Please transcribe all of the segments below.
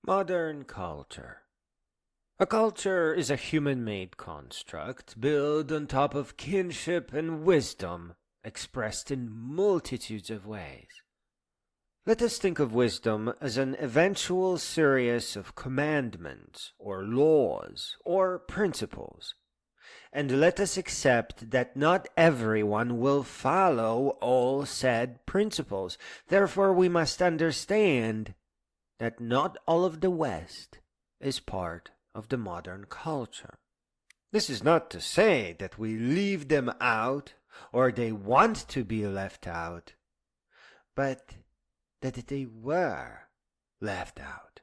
Modern culture. A culture is a human-made construct built on top of kinship and wisdom, expressed in multitudes of ways. Let us think of wisdom as an eventual series of commandments, or laws, or principles. And let us accept that not everyone will follow all said principles. Therefore, we must understand that not all of the West is part of the modern culture. This is not to say that we leave them out or they want to be left out, but that they were left out.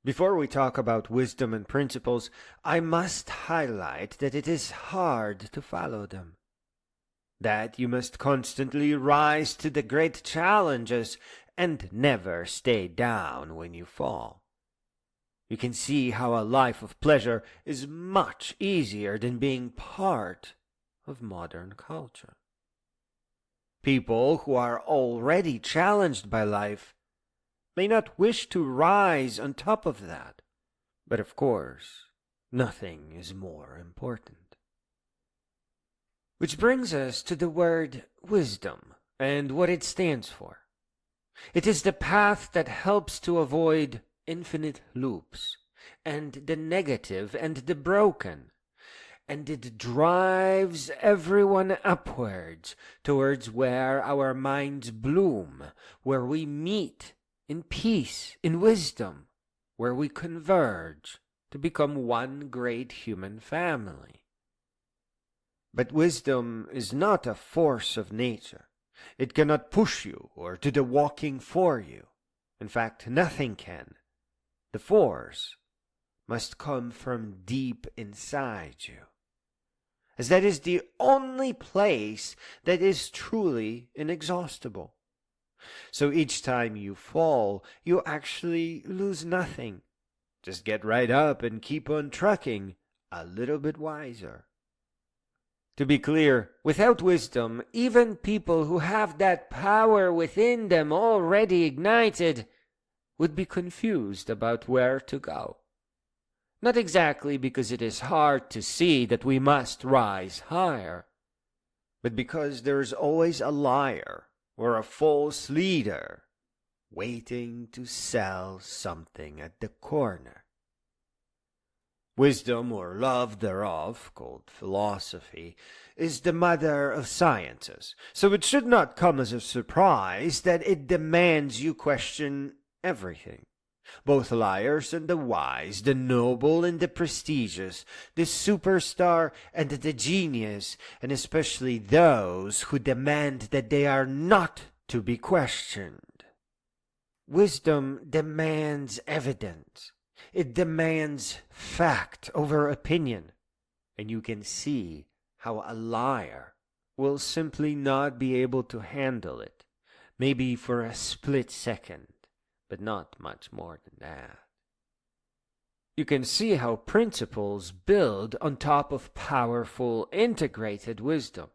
Before we talk about wisdom and principles, I must highlight that it is hard to follow them, that you must constantly rise to the great challenges and never stay down when you fall. You can see how a life of pleasure is much easier than being part of modern culture. People who are already challenged by life may not wish to rise on top of that, but of course, nothing is more important. Which brings us to the word wisdom and what it stands for. It is the path that helps to avoid infinite loops, and the negative and the broken, and it drives everyone upwards towards where our minds bloom, where we meet in peace, in wisdom, where we converge to become one great human family. But wisdom is not a force of nature. It cannot push you or do the walking for you. In fact, nothing can. The force must come from deep inside you, as that is the only place that is truly inexhaustible. So each time you fall, you actually lose nothing. Just get right up and keep on trucking, a little bit wiser. To be clear, without wisdom, even people who have that power within them already ignited would be confused about where to go. Not exactly because it is hard to see that we must rise higher, but because there is always a liar or a false leader waiting to sell something at the corner. Wisdom, or love thereof, called philosophy, is the mother of sciences, so it should not come as a surprise that it demands you question everything. Both liars and the wise, the noble and the prestigious, the superstar and the genius, and especially those who demand that they are not to be questioned. Wisdom demands evidence. It demands fact over opinion, and you can see how a liar will simply not be able to handle it, maybe for a split second, but not much more than that. You can see how principles build on top of powerful integrated wisdom,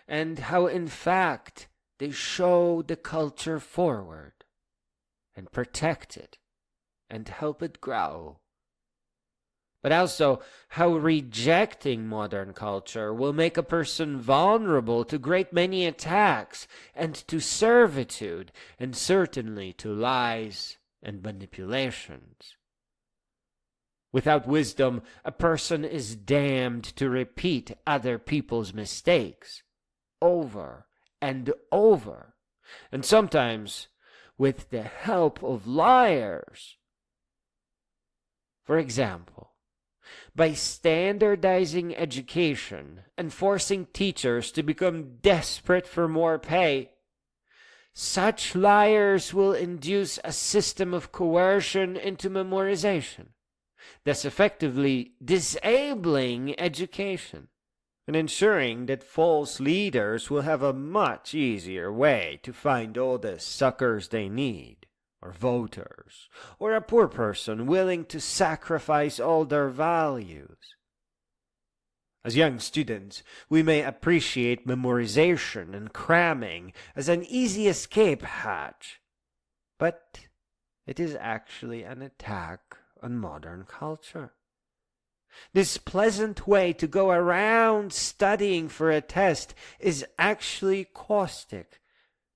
and how in fact they show the culture forward and protect it and help it grow. But also how rejecting modern culture will make a person vulnerable to great many attacks and to servitude, and certainly to lies and manipulations. Without wisdom, a person is damned to repeat other people's mistakes over and over, and sometimes with the help of liars. For example, by standardizing education and forcing teachers to become desperate for more pay, such liars will induce a system of coercion into memorization, thus effectively disabling education and ensuring that false leaders will have a much easier way to find all the suckers they need, or voters, or a poor person willing to sacrifice all their values. As young students, we may appreciate memorization and cramming as an easy escape hatch, but it is actually an attack on modern culture. This pleasant way to go around studying for a test is actually caustic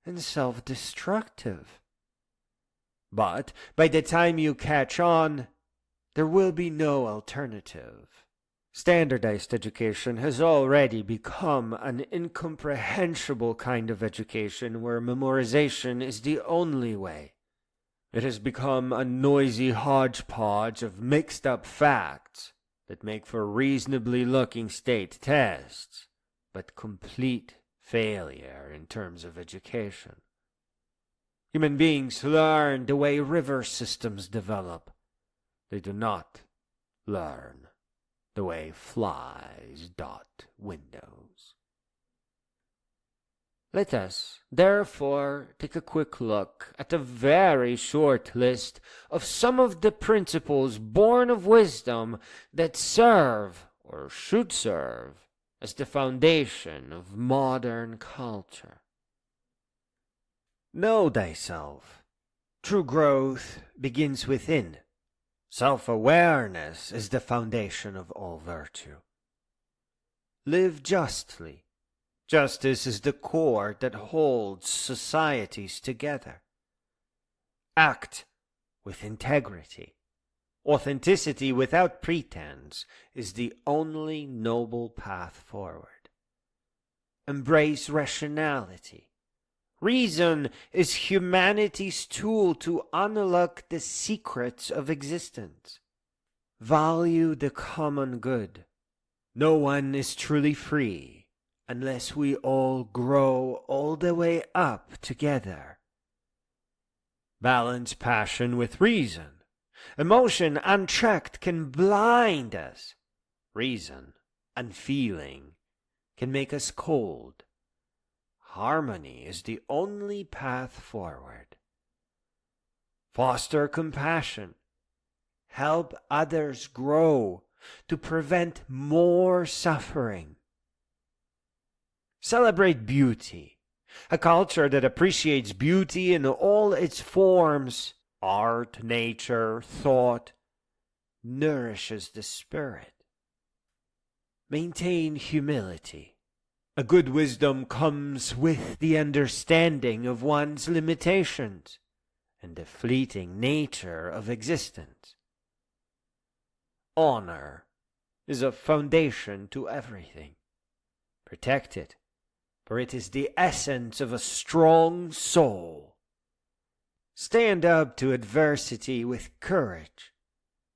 and self-destructive. But by the time you catch on, there will be no alternative. Standardized education has already become an incomprehensible kind of education where memorization is the only way. It has become a noisy hodgepodge of mixed-up facts that make for reasonably looking state tests, but complete failure in terms of education. Human beings learn the way river systems develop. They do not learn the way flies dot windows. Let us, therefore, take a quick look at a very short list of some of the principles born of wisdom that serve, or should serve, as the foundation of modern culture. Know thyself. True growth begins within. Self-awareness is the foundation of all virtue. Live justly. Justice is the cord that holds societies together. Act with integrity. Authenticity without pretense is the only noble path forward. Embrace rationality. Reason is humanity's tool to unlock the secrets of existence. Value the common good. No one is truly free unless we all grow all the way up together. Balance passion with reason. Emotion unchecked can blind us. Reason and feeling can make us cold. Harmony is the only path forward. Foster compassion. Help others grow to prevent more suffering. Celebrate beauty. A culture that appreciates beauty in all its forms, art, nature, thought, nourishes the spirit. Maintain humility. A good wisdom comes with the understanding of one's limitations and the fleeting nature of existence. Honor is a foundation to everything. Protect it, for it is the essence of a strong soul. Stand up to adversity with courage.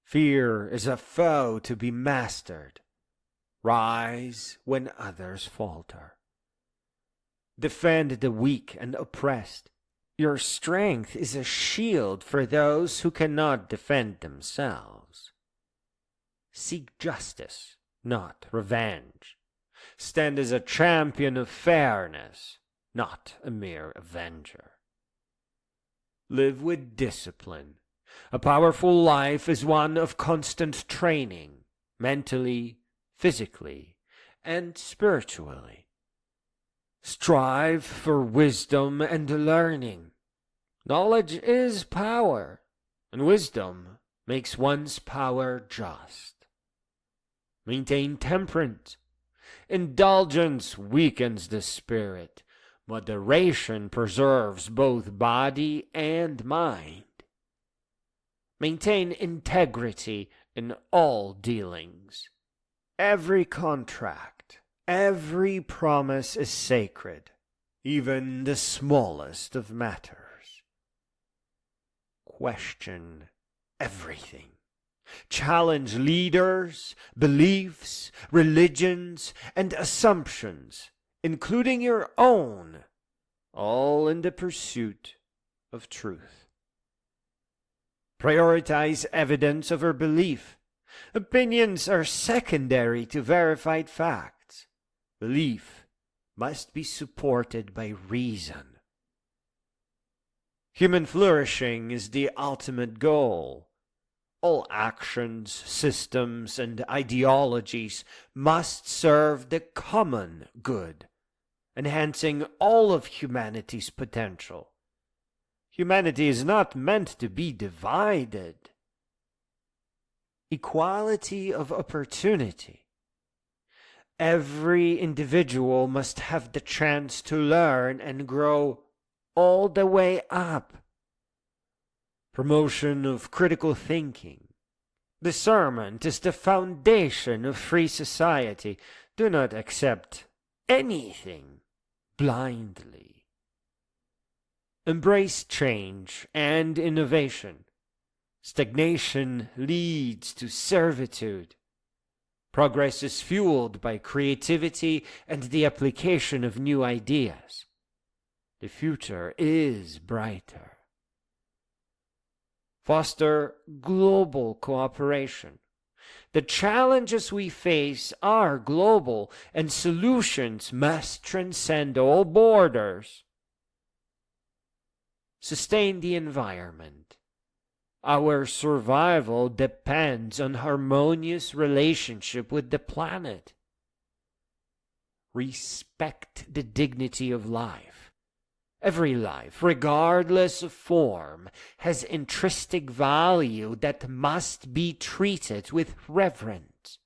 Fear is a foe to be mastered. Rise when others falter. Defend the weak and oppressed. Your strength is a shield for those who cannot defend themselves. Seek justice, not revenge. Stand as a champion of fairness, not a mere avenger. Live with discipline. A powerful life is one of constant training, mentally, physically, and spiritually. Strive for wisdom and learning. Knowledge is power, and wisdom makes one's power just. Maintain temperance. Indulgence weakens the spirit. Moderation preserves both body and mind. Maintain integrity in all dealings. Every contract, every promise is sacred, even the smallest of matters. Question everything. Challenge leaders, beliefs, religions, and assumptions, including your own, all in the pursuit of truth. Prioritize evidence over belief. Opinions are secondary to verified facts. Belief must be supported by reason. Human flourishing is the ultimate goal. All actions, systems, and ideologies must serve the common good, enhancing all of humanity's potential. Humanity is not meant to be divided. Equality of opportunity. Every individual must have the chance to learn and grow all the way up. Promotion of critical thinking. Discernment is the foundation of free society. Do not accept anything blindly. Embrace change and innovation. Stagnation leads to servitude. Progress is fueled by creativity and the application of new ideas. The future is brighter. Foster global cooperation. The challenges we face are global, and solutions must transcend all borders. Sustain the environment. Our survival depends on harmonious relationship with the planet. Respect the dignity of life. Every life, regardless of form, has intrinsic value that must be treated with reverence.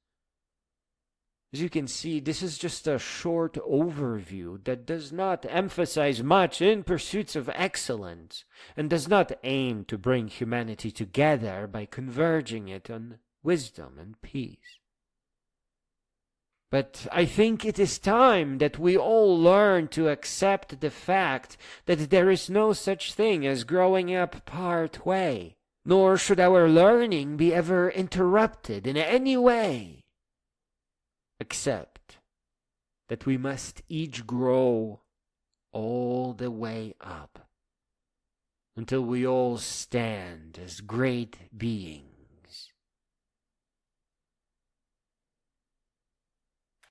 As you can see, this is just a short overview that does not emphasize much in pursuits of excellence and does not aim to bring humanity together by converging it on wisdom and peace. But I think it is time that we all learn to accept the fact that there is no such thing as growing up part way, nor should our learning be ever interrupted in any way, except that we must each grow all the way up until we all stand as great beings